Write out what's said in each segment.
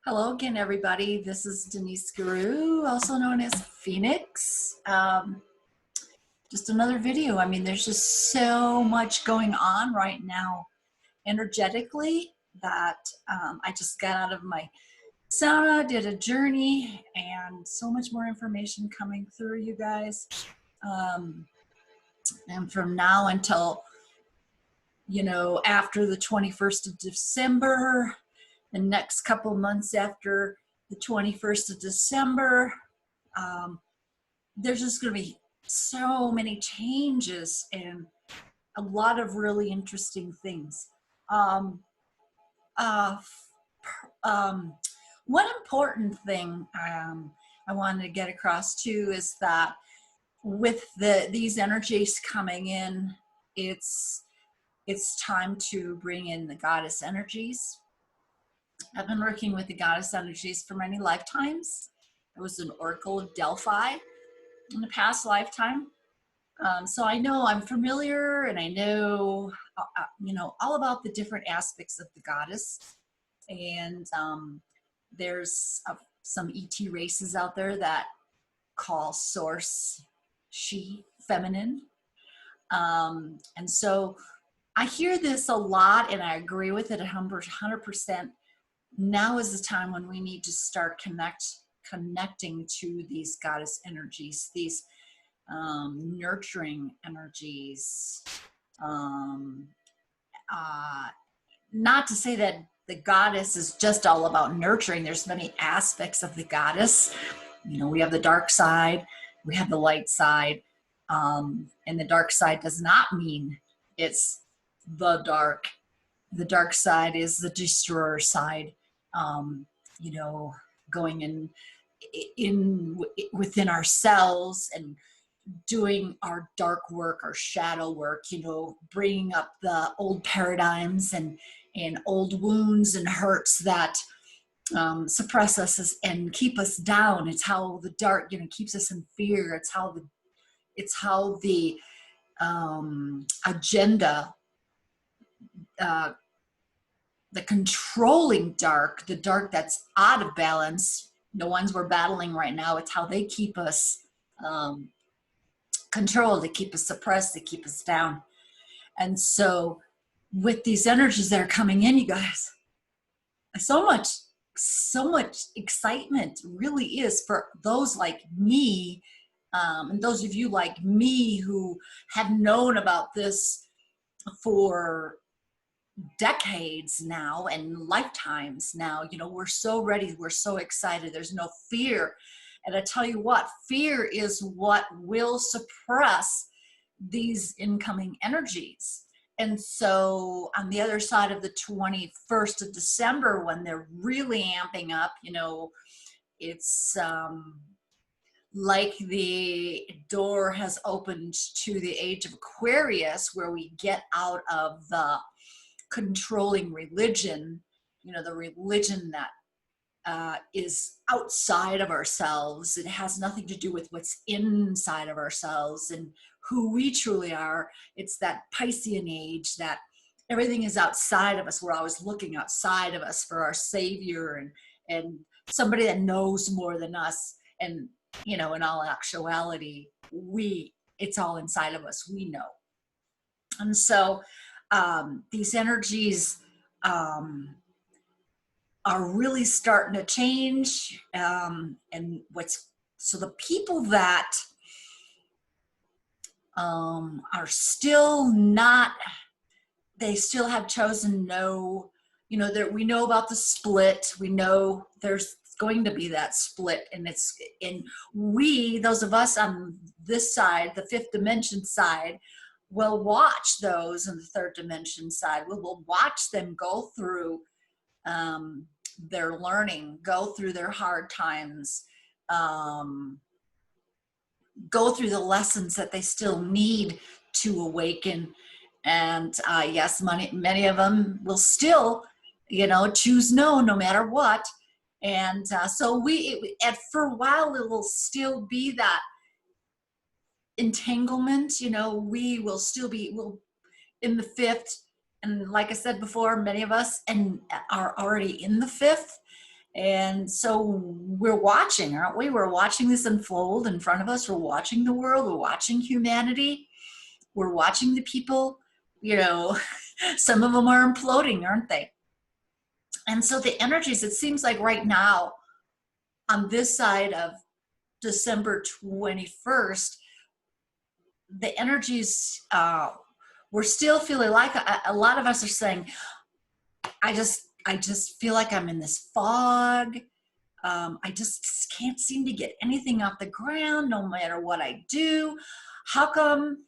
Hello again, everybody. This is Denise Guru, also known as Phoenix. Just another video. I mean, there's just so much going on right now energetically that I just got out of my sauna, did a journey, and so much more information coming through, you guys. And from now until, after the 21st of December, the next couple months after the 21st of December, there's just going to be so many changes and a lot of really interesting things. Uh, One important thing I wanted to get across too is that with these energies coming in, it's time to bring in the goddess energies. I've been working with the goddess energies for many lifetimes. I was an Oracle of Delphi in a past lifetime. So I know I'm familiar and I know, all about the different aspects of the goddess. And there's some ET races out there that call source she, feminine. And so I hear this a lot and I agree with it 100%. Now is the time when we need to start connecting to these goddess energies, these nurturing energies. Not to say that the goddess is just all about nurturing. There's many aspects of the goddess. We have the dark side, we have the light side, and the dark side does not mean it's the dark. The dark side is the destroyer side. Going in within ourselves and doing our dark work, our shadow work, bringing up the old paradigms and old wounds and hurts that suppress us and keep us down. It's how the dark, keeps us in fear. It's how the agenda, the controlling dark, the dark that's out of balance, the ones we're battling right now, it's how they keep us controlled, they keep us suppressed, they keep us down. And so with these energies that are coming in, you guys, so much excitement really is for those like me, and those of you like me who have known about this for decades now and lifetimes now. We're so ready, we're so excited, there's no fear. And I tell you what, fear is what will suppress these incoming energies. And so on the other side of the 21st of December, when they're really amping up, it's like the door has opened to the age of Aquarius, where we get out of the controlling religion, the religion that is outside of ourselves. It has nothing to do with what's inside of ourselves and who we truly are. It's that Piscean age that everything is outside of us. We're always looking outside of us for our savior and somebody that knows more than us. And, in all actuality, it's all inside of us. We know. And so these energies are really starting to change. And so the people that are still not, they still have chosen no, that we know about the split. We know there's going to be that split, and those of us on this side, the fifth dimension side, will watch those in the third dimension side. We'll watch them go through their learning, go through their hard times, go through the lessons that they still need to awaken. And yes, many of them will still, choose no matter what. And so for a while, it will still be that entanglement. We will still be in the fifth. And like I said before, many of us are already in the fifth. And so we're watching, aren't we? We're watching this unfold in front of us. We're watching the world. We're watching humanity. We're watching the people, you know, some of them are imploding, aren't they? And so the energies, it seems like right now on this side of December 21st, the energies, we're still feeling like a lot of us are saying, I just feel like I'm in this fog. I just can't seem to get anything off the ground no matter what I do. How come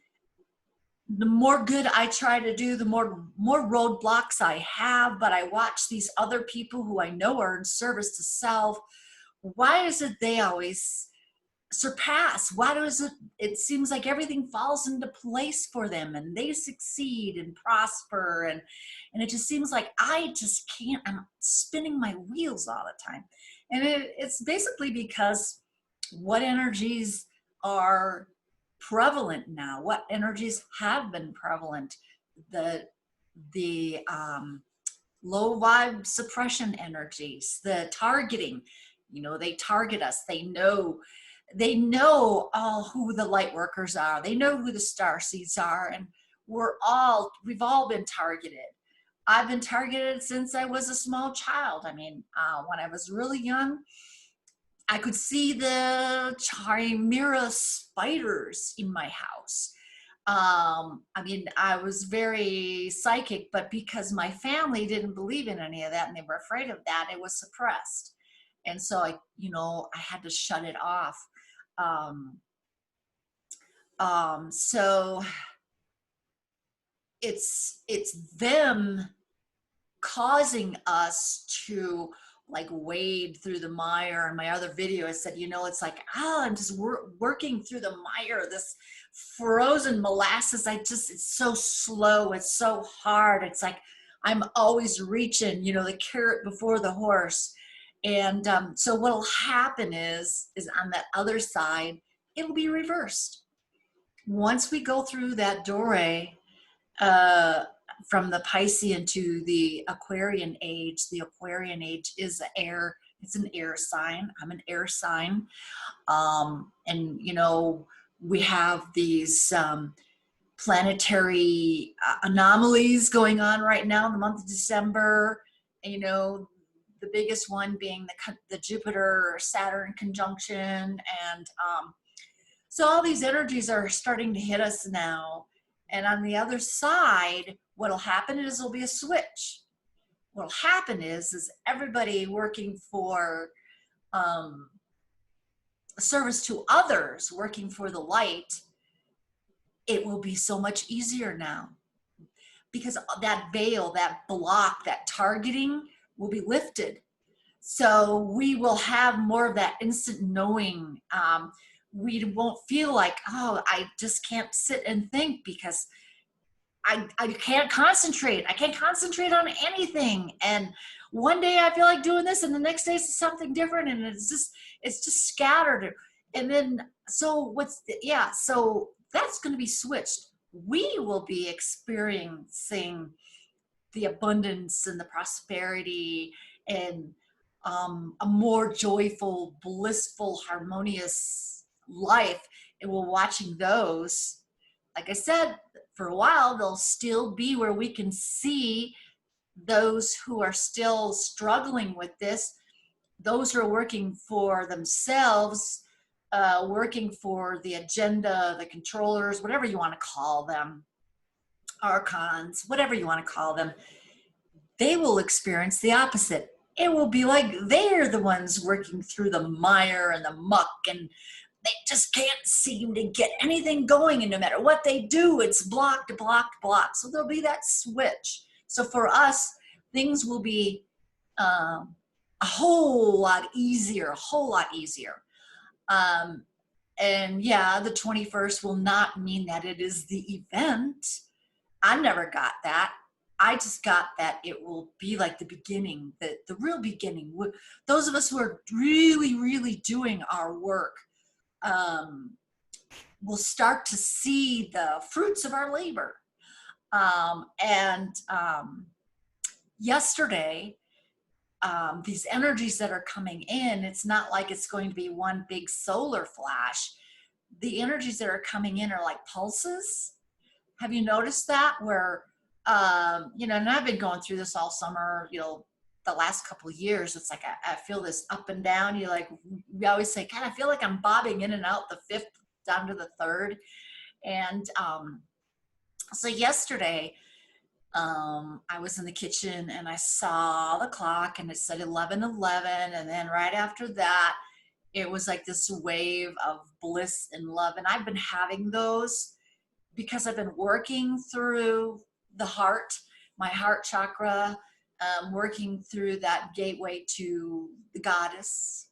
the more good I try to do, the more roadblocks I have, but I watch these other people who I know are in service to self. Why is it they always surpass? Why does it seems like everything falls into place for them and they succeed and prosper, and it just seems like I just can't. I'm spinning my wheels all the time. And it's basically because what energies are prevalent now, what energies have been prevalent, the low vibe suppression energies, the targeting, you know, they target us. They know all who the light workers are. They know who the star seeds are, and we've all been targeted. I've been targeted since I was a small child. I mean, when I was really young, I could see the chimera spiders in my house. I mean, I was very psychic, but because my family didn't believe in any of that and they were afraid of that, it was suppressed. And so I had to shut it off. Um, so it's them causing us to like wade through the mire. In my other video I said, it's like, I'm just working through the mire, this frozen molasses. It's so slow, it's so hard. It's like I'm always reaching, the carrot before the horse. And so what'll happen is on that other side, it'll be reversed. Once we go through that doorway, from the Piscean to the Aquarian age. The Aquarian age is air. It's an air sign. I'm an air sign. And, we have these planetary anomalies going on right now in the month of December. The biggest one being the Jupiter-Saturn conjunction. And so all these energies are starting to hit us now. And on the other side, what'll happen is there'll be a switch. What'll happen is everybody working for service to others, working for the light, it will be so much easier now. Because that veil, that block, that targeting will be lifted. So we will have more of that instant knowing. We won't feel like, I just can't sit and think because I can't concentrate. I can't concentrate on anything. And one day I feel like doing this and the next day it's something different, and it's just scattered. And then, so that's going to be switched. We will be experiencing the abundance and the prosperity and a more joyful, blissful, harmonious life. And we're watching those. Like I said, for a while, they'll still be where we can see those who are still struggling with this, those who are working for themselves, working for the agenda, the controllers, whatever you want to call them, archons, whatever you want to call them. They will experience the opposite. It will be like they're the ones working through the mire and the muck, and they just can't seem to get anything going, and no matter what they do, it's blocked. So there'll be that switch. So for us, things will be a whole lot easier. And yeah, the 21st will not mean that it is the event. I never got that. I just got that it will be like the beginning, the real beginning. Those of us who are really, really doing our work, we'll start to see the fruits of our labor. Yesterday, these energies that are coming in, it's not like it's going to be one big solar flash. The energies that are coming in are like pulses. Have you noticed that? Where, you know, and I've been going through this all summer, you know, the last couple of years. It's like I feel this up and down. You like, we always say, God, I feel like I'm bobbing in and out the fifth down to the third. And so yesterday, I was in the kitchen and I saw the clock and it said 11:11, and then right after that it was like this wave of bliss and love. And I've been having those because I've been working through the heart, my heart chakra, working through that gateway to the goddess.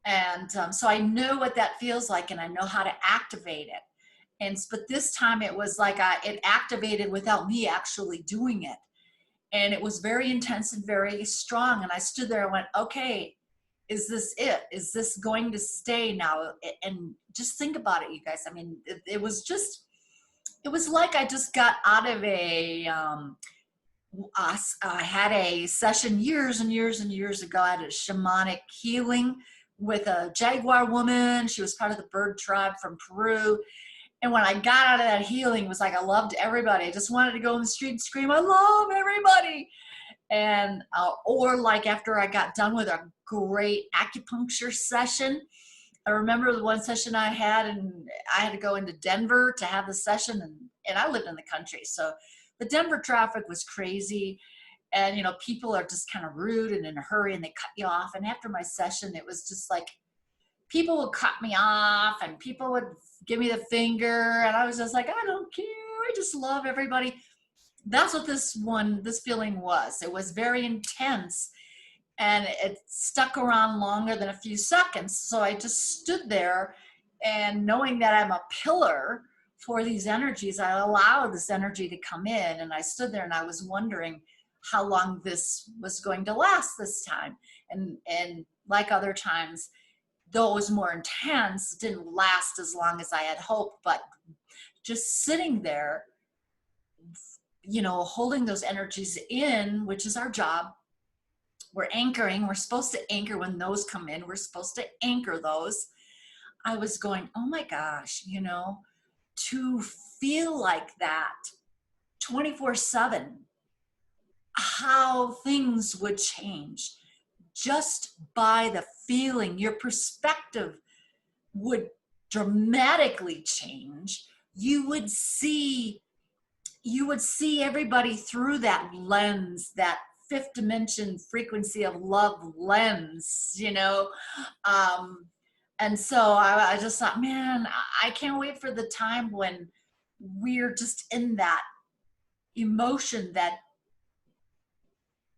And so I know what that feels like and I know how to activate it. And but this time it was like it activated without me actually doing it. And it was very intense and very strong. And I stood there and went, okay, is this it? Is this going to stay now? And just think about it, you guys. I mean, it was like I just got out of I had a session years and years and years ago. I had a shamanic healing with a jaguar woman. She was part of the bird tribe from Peru. And when I got out of that healing, it was like I loved everybody. I just wanted to go in the street and scream, I love everybody. And or like after I got done with a great acupuncture session, I remember the one session I had, and I had to go into Denver to have the session, and I lived in the country. So the Denver traffic was crazy. And, you know, people are just kind of rude and in a hurry and they cut you off. And after my session, it was just like, people would cut me off and people would give me the finger. And I was just like, I don't care. I just love everybody. That's what this feeling was. It was very intense and it stuck around longer than a few seconds. So I just stood there, and knowing that I'm a pillar for these energies, I allowed this energy to come in, and I stood there and I was wondering how long this was going to last this time. And like other times, though it was more intense, didn't last as long as I had hoped. But just sitting there, you know, holding those energies in, which is our job. We're anchoring. We're supposed to anchor when those come in. We're supposed to anchor those. I was going, oh my gosh, you know, to feel like that 24/7, how things would change just by the feeling. Your perspective would dramatically change. You would see everybody through that lens, that fifth dimension frequency of love lens, you know. And so I just thought, man, I can't wait for the time when we're just in that emotion, that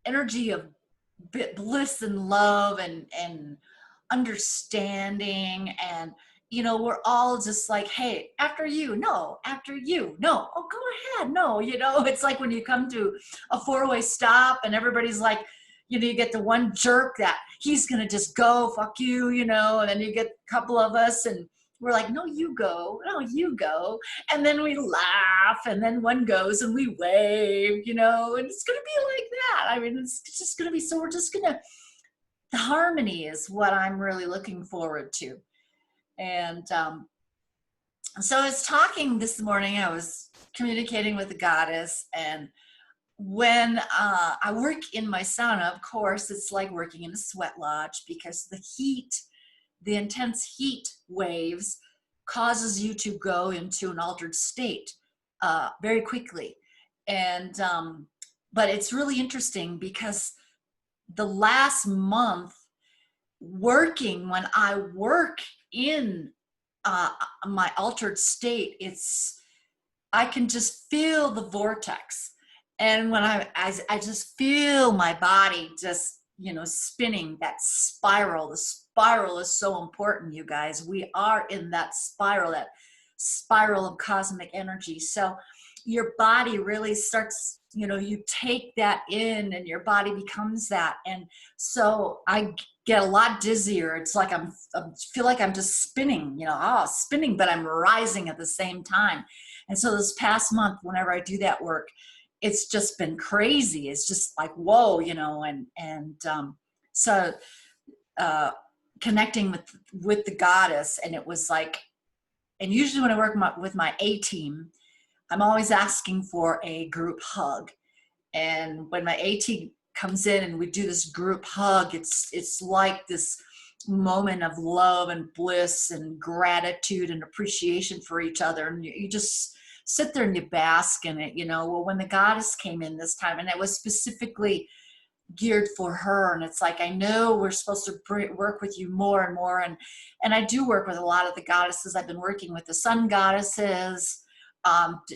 energy of bliss and love and understanding. And you know, we're all just like, hey, after you, no, after you, no, oh, go ahead, no, you know. It's like when you come to a four-way stop and everybody's like, you know, you get the one jerk that he's gonna just go, fuck you, you know, and then you get a couple of us and we're like, no, you go, no, you go. And then we laugh, and then one goes and we wave, you know, and it's gonna be like that. I mean, it's just gonna be, so we're just gonna, the harmony is what I'm really looking forward to. And so I was talking this morning, I was communicating with the goddess, and when I work in my sauna, of course, it's like working in a sweat lodge, because the heat, the intense heat waves causes you to go into an altered state very quickly. And but it's really interesting because the last month working, when I work in my altered state, I can just feel the vortex. And when I just feel my body just, you know, spinning, that spiral. The spiral is so important, you guys. We are in that spiral of cosmic energy. So your body really starts, you know, you take that in and your body becomes that. And so I get a lot dizzier. It's like I feel like I'm just spinning, you know, spinning, but I'm rising at the same time. And so this past month, whenever I do that work, it's just been crazy. It's just like, whoa, you know, so uh, connecting with the goddess, and it was like, and usually when I work with my A team, I'm always asking for a group hug. And when my A team comes in and we do this group hug, it's like this moment of love and bliss and gratitude and appreciation for each other. And you just sit there and you bask in it, you know. Well, when the goddess came in this time, and it was specifically geared for her, and it's like, I know we're supposed to work with you more and more, and I do work with a lot of the goddesses. I've been working with the sun goddesses,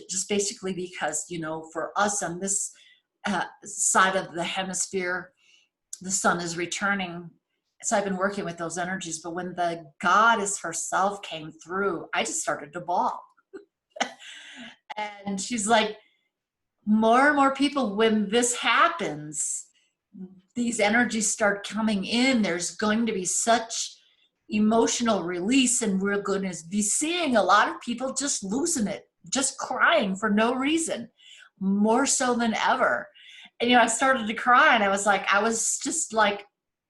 just basically because, you know, for us on this side of the hemisphere, the sun is returning, so I've been working with those energies. But when the goddess herself came through, I just started to bawl. And she's like, more and more people, when this happens, these energies start coming in, there's going to be such emotional release, and we're going to be seeing a lot of people just losing it, just crying for no reason, more so than ever. And, you know, I started to cry, and I was just like,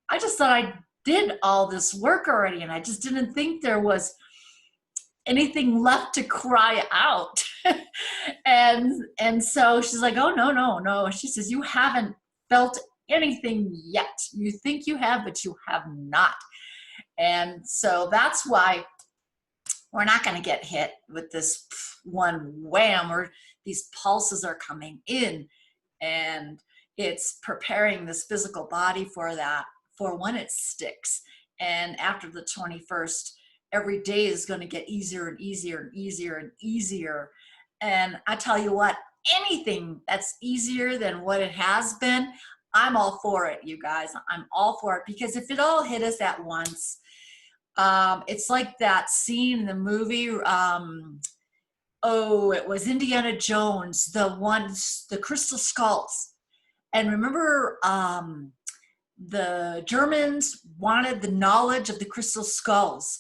I just thought I did all this work already, and I just didn't think there was anything left to cry out. and so she's like, oh, no. She says, you haven't felt anything yet. You think you have, but you have not. And so that's why we're not going to get hit with this one wham, or these pulses are coming in, and it's preparing this physical body for that, for when it sticks. And after the 21st, every day is going to get easier and easier and easier and easier. And I tell you what, anything that's easier than what it has been, I'm all for it, you guys. I'm all for it, because if it all hit us at once, it's like that scene in the movie, it was Indiana Jones, the crystal skulls. And remember, the Germans wanted the knowledge of the crystal skulls.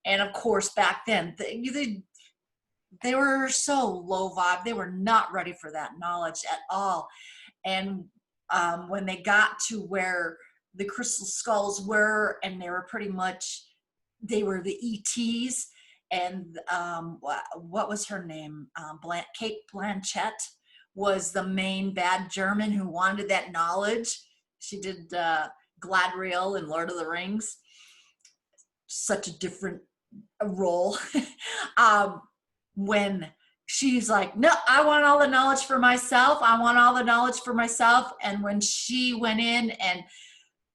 And of course, back then, they were so low vibe. They were not ready for that knowledge at all. And when they got to where the crystal skulls were, and they were the ETs, and what was her name? Kate Blanchett was the main bad German who wanted that knowledge. She did Gladriel in Lord of the Rings. Such a different role. When she's like, no, I want all the knowledge for myself. I want all the knowledge for myself. And when she went in and,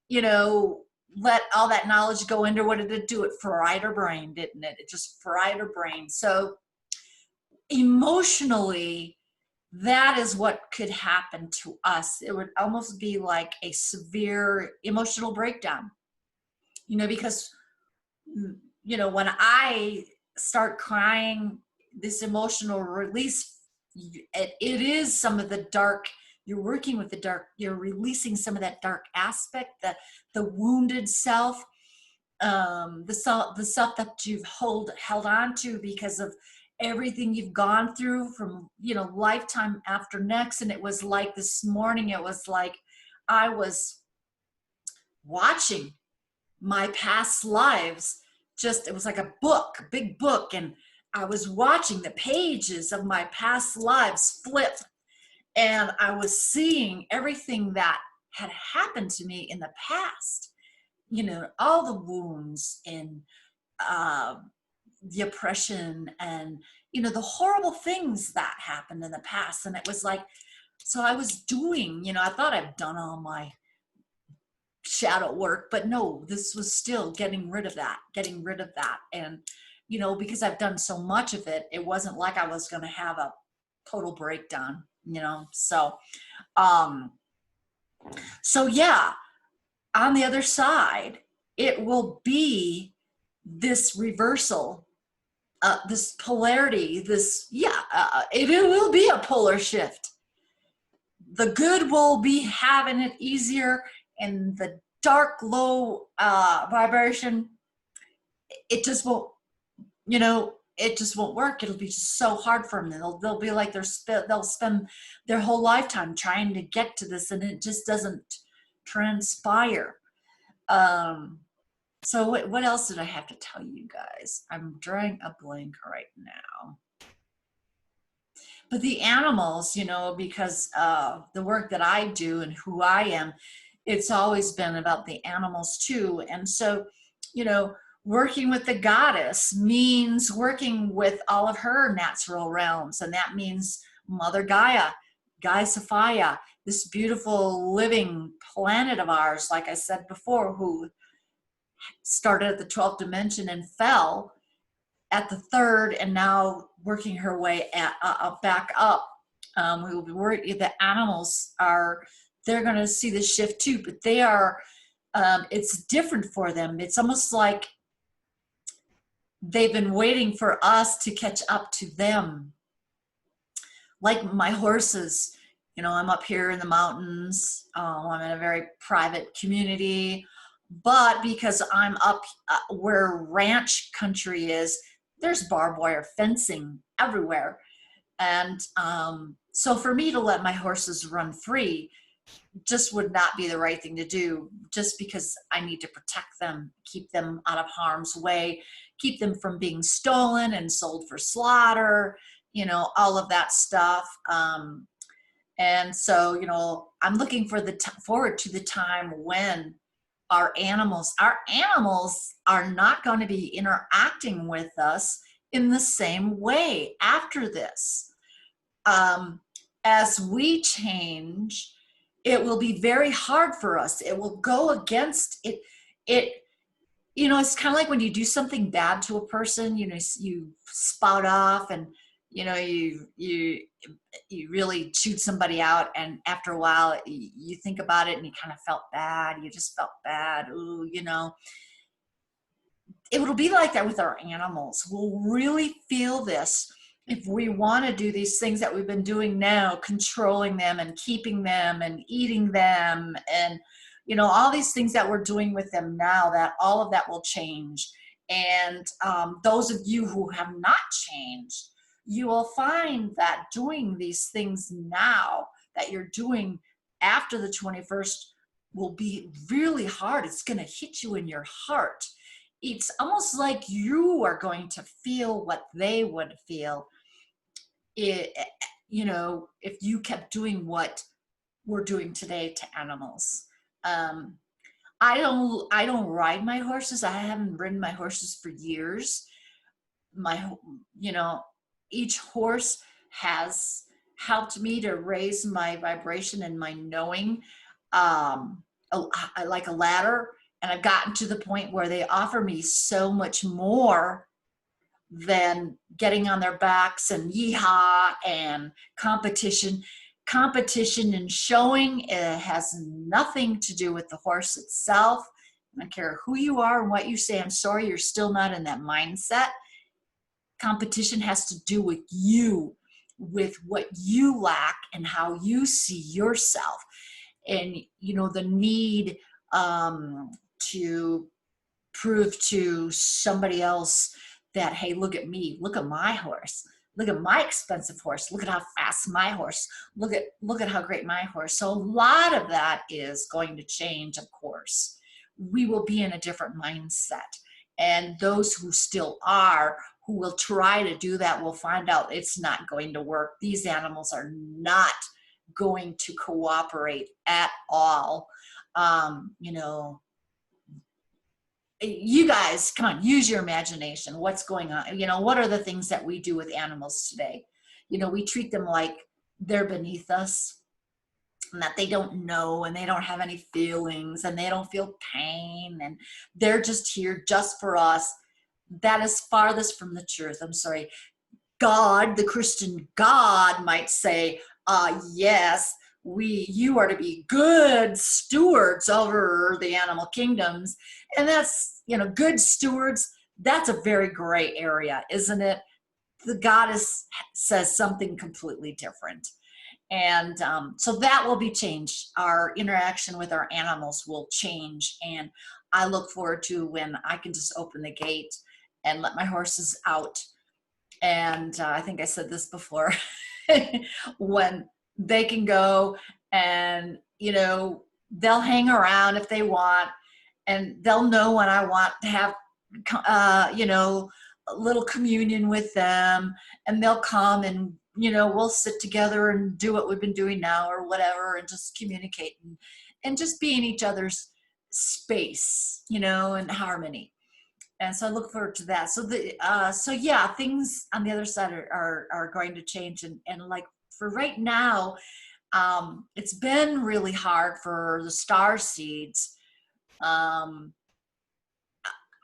you know, let all that knowledge go into, what did it do? It fried her brain, didn't it? It just fried her brain. So emotionally, that is what could happen to us. It would almost be like a severe emotional breakdown, you know, because, you know, when I start crying, this emotional release, it is some of the dark, you're working with the dark, you're releasing some of that dark aspect, the wounded self, the self that you've held on to because of everything you've gone through from, you know, lifetime after next. And it was like this morning, it was like I was watching my past lives, it was like a big book, and I was watching the pages of my past lives flip, and I was seeing everything that had happened to me in the past, you know, all the wounds and the oppression and, you know, the horrible things that happened in the past. And it was like, so I was doing, you know, I thought I'd done all my shadow work, but no, this was still getting rid of that. And, you know, because I've done so much of it, it wasn't like I was going to have a total breakdown, you know? So yeah, on the other side, it will be this reversal, this polarity, it will be a polar shift. The good will be having it easier, and the dark, low vibration, it just won't, you know, it just won't work. It'll be just so hard for them. They'll be like they'll spend their whole lifetime trying to get to this, and it just doesn't transpire. So what else did I have to tell you guys? I'm drawing a blank right now. But the animals, you know, because the work that I do and who I am, it's always been about the animals too. And so, you know, working with the goddess means working with all of her natural realms. And that means Mother Gaia, Gaia Sophia, this beautiful living planet of ours, like I said before, who started at the 12th dimension and fell at the third, and now working her way back up. The animals are, they're going to see the shift too, but they are, it's different for them. It's almost like they've been waiting for us to catch up to them. Like my horses, you know, I'm up here in the mountains. I'm in a very private community, but because I'm up where ranch country is, there's barbed wire fencing everywhere. And so for me to let my horses run free just would not be the right thing to do, just because I need to protect them, keep them out of harm's way, keep them from being stolen and sold for slaughter, you know, all of that stuff. And so, you know, I'm looking for forward to the time when our animals are not going to be interacting with us in the same way after this. As we change, it will be very hard for us. It will go against it. You know, it's kind of like when you do something bad to a person, you know, you spout off and, you know, you really chewed somebody out, and after a while you think about it and you kind of felt bad. You just felt bad. Ooh, you know, it will be like that with our animals. We'll really feel this if we want to do these things that we've been doing now, controlling them and keeping them and eating them, and, you know, all these things that we're doing with them now, that all of that will change. And those of you who have not changed, you will find that doing these things now that you're doing after the 21st will be really hard. It's going to hit you in your heart. It's almost like you are going to feel what they would feel, you know, if you kept doing what we're doing today to animals. I don't ride my horses. I haven't ridden my horses for years. You know, each horse has helped me to raise my vibration and my knowing, like a ladder. And I've gotten to the point where they offer me so much more than getting on their backs and yeehaw and competition. Competition and showing, it has nothing to do with the horse itself. I don't care who you are and what you say. I'm sorry, you're still not in that mindset. Competition has to do with you, with what you lack and how you see yourself. And, you know, the need to prove to somebody else that, hey, look at me, look at my horse, look at my expensive horse, look at how fast my horse, look at how great my horse. So a lot of that is going to change, of course. We will be in a different mindset. And those who still are, who will try to do that, will find out it's not going to work. These animals are not going to cooperate at all. You know, you guys, come on, use your imagination. What's going on? You know, what are the things that we do with animals today? You know, we treat them like they're beneath us, and that they don't know, and they don't have any feelings, and they don't feel pain, and they're just here just for us. That is farthest from the truth. I'm sorry. God, the Christian God, might say, yes, you are to be good stewards over the animal kingdoms. And that's, you know, good stewards, that's a very gray area, isn't it? The goddess says something completely different. And so that will be changed. Our interaction with our animals will change. And I look forward to when I can just open the gate and let my horses out And I think I said this before, when they can go and, you know, they'll hang around if they want, and they'll know when I want to have, you know, a little communion with them, and they'll come and, you know, we'll sit together and do what we've been doing now or whatever, and just communicate and just be in each other's space, you know, and harmony. And so I look forward to that. So so yeah, things on the other side are going to change. And like for right now, it's been really hard for the star seeds, um,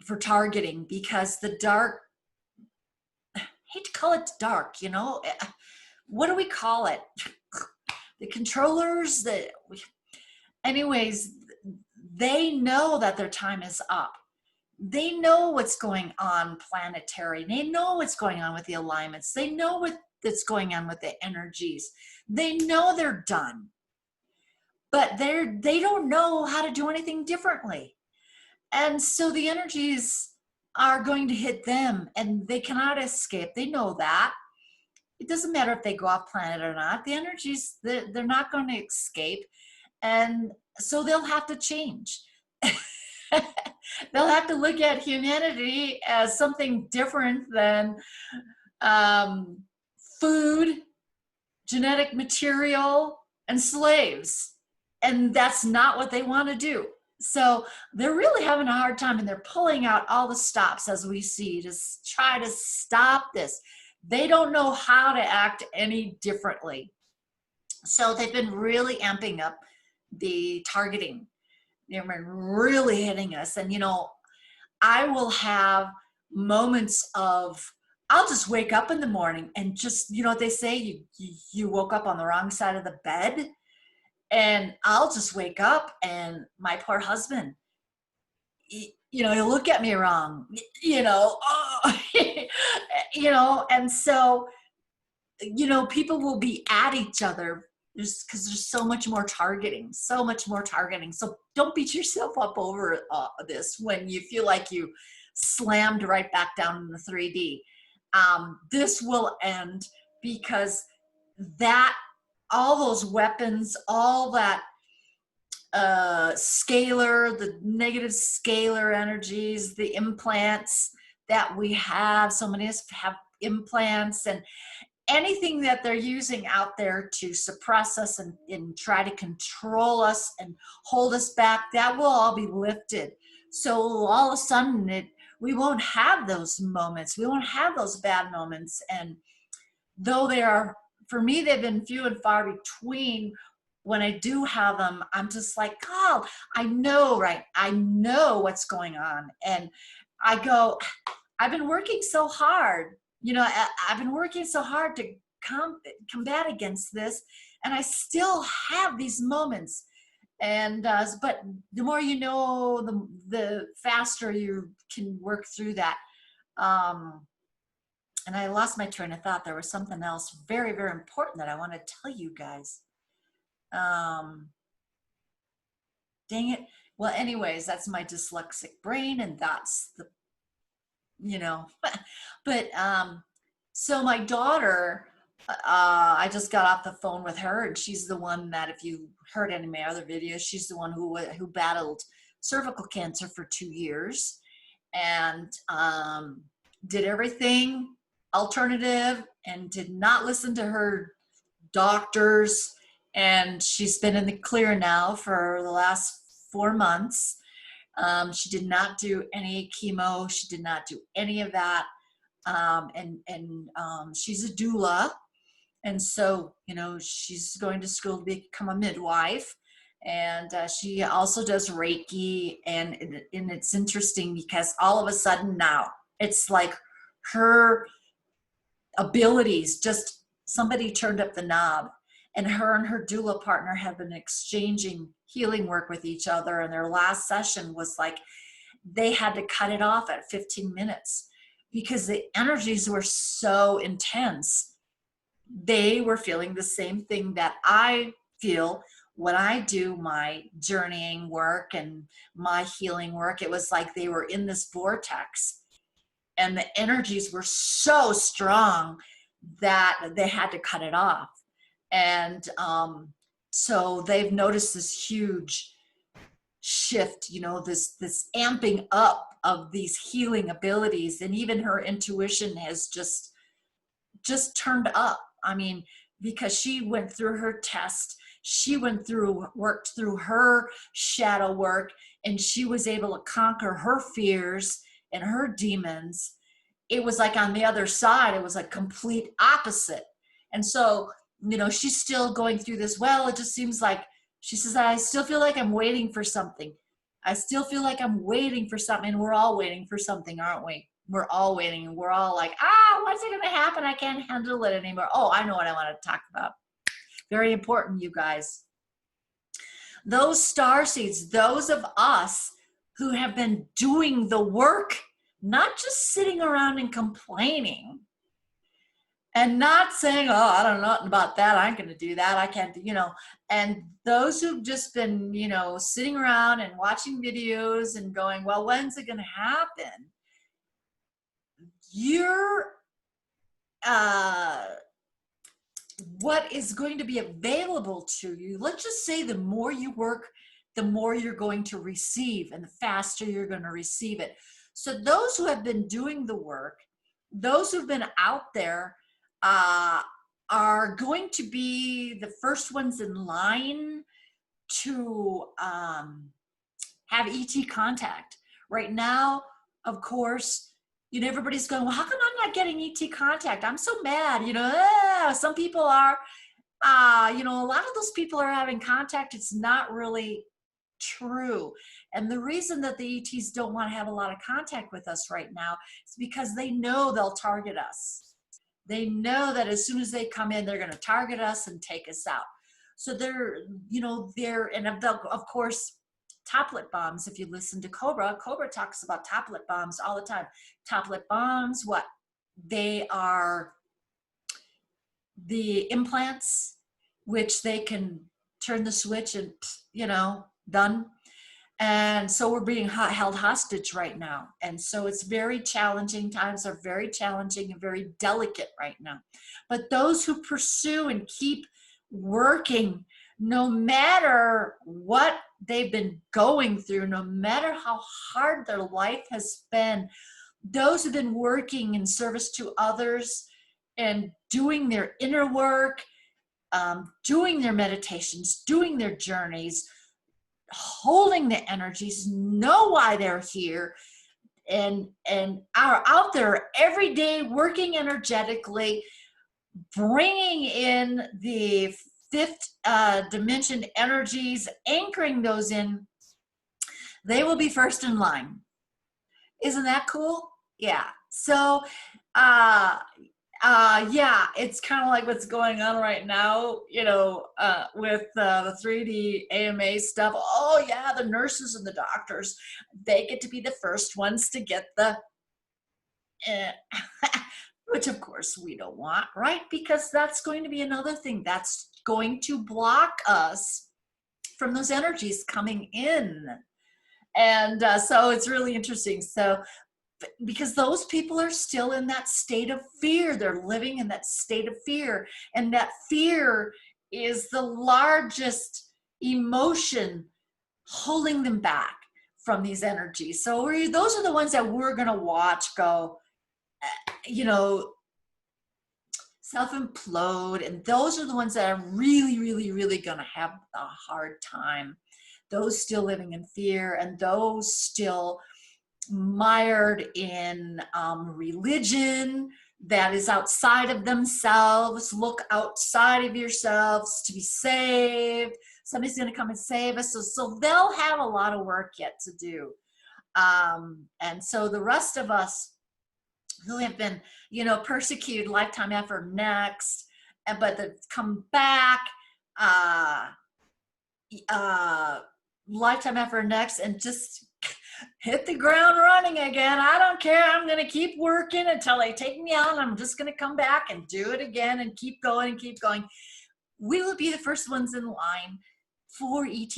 for targeting, because the dark, I hate to call it dark, you know, what do we call it? The controllers, anyways, they know that their time is up. They know what's going on planetary. They know what's going on with the alignments. They know what's going on with the energies. They know they're done, but they don't know how to do anything differently. And so the energies are going to hit them, and they cannot escape. They know that. It doesn't matter if they go off planet or not. The energies, they're not going to escape. And so they'll have to change. They'll have to look at humanity as something different than food, genetic material, and slaves. And that's not what they want to do. So they're really having a hard time, and they're pulling out all the stops as we see to try to stop this. They don't know how to act any differently. So they've been really amping up the targeting. They've been really hitting us. And, you know, I will have moments of, I'll just wake up in the morning and just, you know what they say, you woke up on the wrong side of the bed. And I'll just wake up, and my poor husband, you know, he'll look at me wrong, you know, oh, you know, and so, you know, people will be at each other because there's so much more targeting, so much more targeting. So don't beat yourself up over this when you feel like you slammed right back down in the 3D. This will end, because that, all those weapons, all that scalar, the negative scalar energies, the implants that we have, so many of us have implants, and anything that they're using out there to suppress us and try to control us and hold us back, that will all be lifted. So all of a sudden, we won't have those moments. We won't have those bad moments. And though they are, for me, they've been few and far between, when I do have them, I'm just like, oh, I know, right? I know what's going on. And I go, I've been working so hard. You know, I've been working so hard to combat against this, and I still have these moments. And but the more you know, the faster you can work through that. And I lost my train of thought. There was something else very, very important that I want to tell you guys. Dang it. Well, anyways, that's my dyslexic brain, and that's the, you know, but so my daughter, I just got off the phone with her, and she's the one that, if you heard any of my other videos, she's the one who battled cervical cancer for 2 years, and did everything alternative and did not listen to her doctors. And she's been in the clear now for the last 4 months. She did not do any chemo. She did not do any of that. She's a doula. And so, you know, she's going to school to become a midwife. And she also does Reiki. And it's interesting because all of a sudden now, it's like her abilities, just somebody turned up the knob. And her doula partner have been exchanging healing work with each other. And their last session was like, they had to cut it off at 15 minutes because the energies were so intense. They were feeling the same thing that I feel when I do my journeying work and my healing work. It was like they were in this vortex. and the energies were so strong that they had to cut it off. And so they've noticed this huge shift, you know, this amping up of these healing abilities, and even her intuition has just turned up. I mean, because she went through her test, she worked through her shadow work, and she was able to conquer her fears and her demons. It was like on the other side, it was a complete opposite. And so, you know, she's still going through this. Well, it just seems like, she says, I still feel like I'm waiting for something. I still feel like I'm waiting for something. And we're all waiting for something, aren't we? We're all waiting, and we're all like, what's it going to happen? I can't handle it anymore. Oh, I know what I want to talk about. Very important, you guys. Those star seeds, those of us who have been doing the work, not just sitting around and complaining and not saying, oh, I don't know nothing about that. I ain't going to do that. I can't do, you know, and those who've just been, you know, sitting around and watching videos and going, well, when's it going to happen? What is going to be available to you, let's just say the more you work, the more you're going to receive, and the faster you're going to receive it. So those who have been doing the work, those who've been out there, are going to be the first ones in line to have ET contact. Right now, of course, you know, everybody's going, well, how come I'm not getting ET contact? I'm so mad. You know, some people are, you know, a lot of those people are having contact. It's not really true. And the reason that the ETs don't want to have a lot of contact with us right now is because they know they'll target us. They know that as soon as they come in, they're going to target us and take us out. So they're, you know, and of course, top lip balms. If you listen to Cobra talks about top lip balms all the time. Top lip balms, what? They are the implants, which they can turn the switch and, you know, done. And so we're being held hostage right now. And so it's very challenging. Times are very challenging and very delicate right now. But those who pursue and keep working, no matter what they've been going through, no matter how hard their life has been, those who've been working in service to others and doing their inner work, doing their meditations, doing their journeys, holding the energies, know why they're here, and are out there every day working energetically, bringing in the fifth dimension energies, anchoring those in, they will be first in line. Isn't that cool? Yeah. So yeah, it's kind of like what's going on right now, you know, with the 3D AMA stuff. Oh yeah, the nurses and the doctors, they get to be the first ones to get the, which of course we don't want, right? Because that's going to be another thing that's going to block us from those energies coming in. And so it's really interesting. So, because those people are still in that state of fear. They're living in that state of fear. And that fear is the largest emotion holding them back from these energies. So those are the ones that we're going to watch go, you know, self-implode. And those are the ones that are really, really, really going to have a hard time. Those still living in fear, and those still mired in religion that is outside of themselves. Look outside of yourselves to be saved. Somebody's going to come and save us. So they'll have a lot of work yet to do. And so the rest of us who have been, you know, persecuted, lifetime effort next, but that come back, lifetime effort next, and just hit the ground running again. I don't care. I'm going to keep working until they take me out. I'm just going to come back and do it again and keep going and keep going. We will be the first ones in line for ET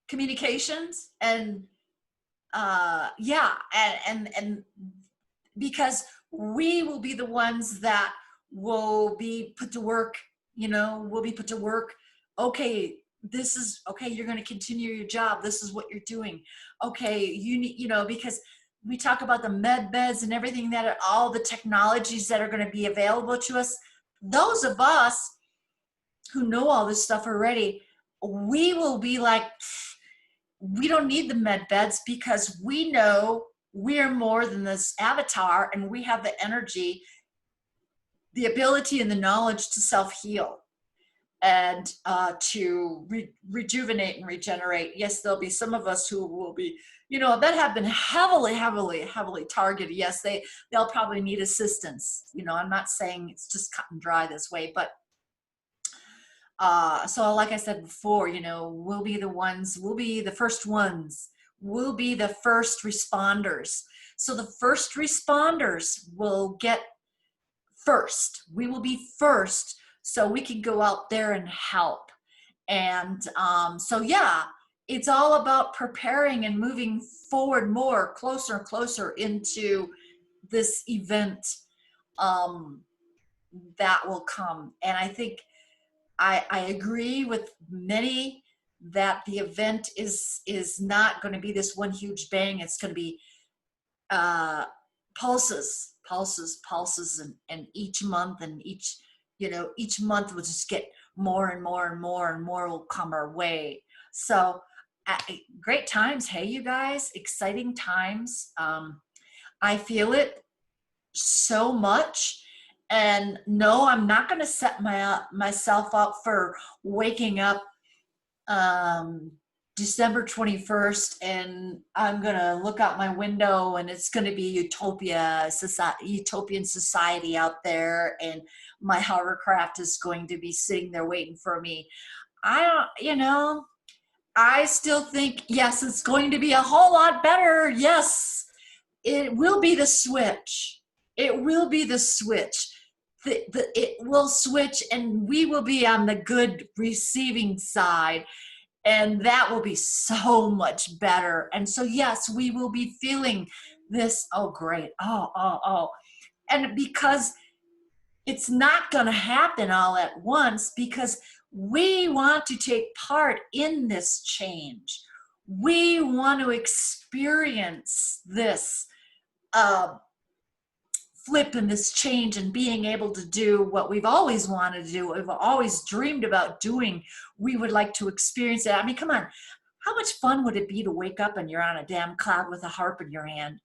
communications and yeah, and because we will be the ones that will be put to work, you know, will be put to work. Okay, this is okay, you're going to continue your job, this is what you're doing. Okay, you need, you know, because we talk about the med beds and everything, that are all the technologies that are going to be available to us. Those of us who know all this stuff already, we will be like, we don't need the med beds because we know we're more than this avatar, and we have the energy, the ability, and the knowledge to self-heal and to rejuvenate and regenerate. Yes, there'll be some of us who will be, you know, that have been heavily targeted. Yes, they'll probably need assistance. You know, I'm not saying it's just cut and dry this way, but so like I said before, you know, we'll be the ones, we'll be the first ones, we'll be the first responders. So the first responders will get first. We will be first, so we can go out there and help. And so yeah, it's all about preparing and moving forward more, closer and closer into this event that will come. And I think I agree with many that the event is not going to be this one huge bang. It's going to be pulses, and each month, and each, you know, each month will just get more and more and more and more will come our way. So great times. Hey, you guys, exciting times. I feel it so much. And no, I'm not going to set myself up for waking up December 21st and I'm going to look out my window and it's going to be utopian society out there, and my hovercraft is going to be sitting there waiting for me. I don't, you know, I still think, yes, it's going to be a whole lot better. Yes, it will be the switch. It will be the switch. It will switch, and we will be on the good receiving side, and that will be so much better. And so yes, we will be feeling this, oh great, oh, and because it's not going to happen all at once, because we want to take part in this change. We want to experience this flip and this change, and being able to do what we've always wanted to do, what we've always dreamed about doing. We would like to experience it. I mean, come on, how much fun would it be to wake up and you're on a damn cloud with a harp in your hand?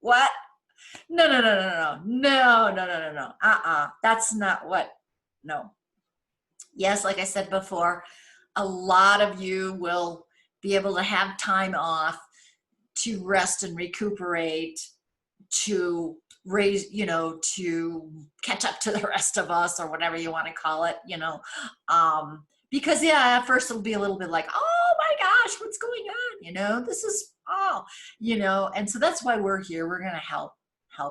What? No. That's not what, no. Yes, like I said before, a lot of you will be able to have time off to rest and recuperate, to raise, you know, to catch up to the rest of us, or whatever you want to call it, you know, because yeah, at first it'll be a little bit like, oh my gosh, what's going on, you know, this is, oh, you know, and so that's why we're here. We're going to help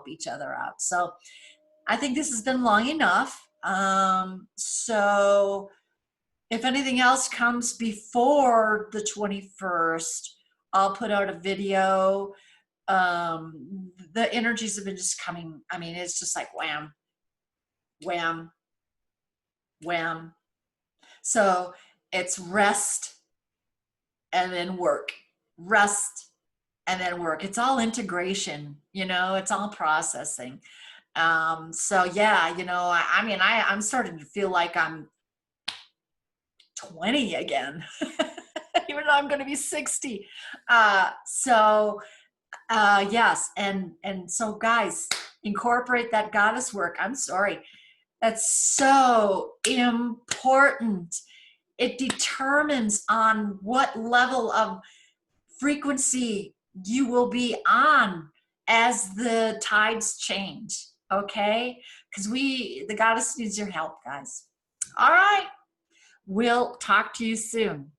each other out. So I think this has been long enough. So if anything else comes before the 21st, I'll put out a video. The energies have been just coming. I mean, it's just like wham, wham, wham. So it's rest and then work, rest and then work. It's all integration, you know, it's all processing. So yeah, you know, I mean, I'm starting to feel like I'm 20 again, even though I'm going to be 60. Yes, and so guys, incorporate that goddess work. I'm sorry, that's so important. It determines on what level of frequency you will be on as the tides change, okay? Because the goddess needs your help, guys. All right, we'll talk to you soon.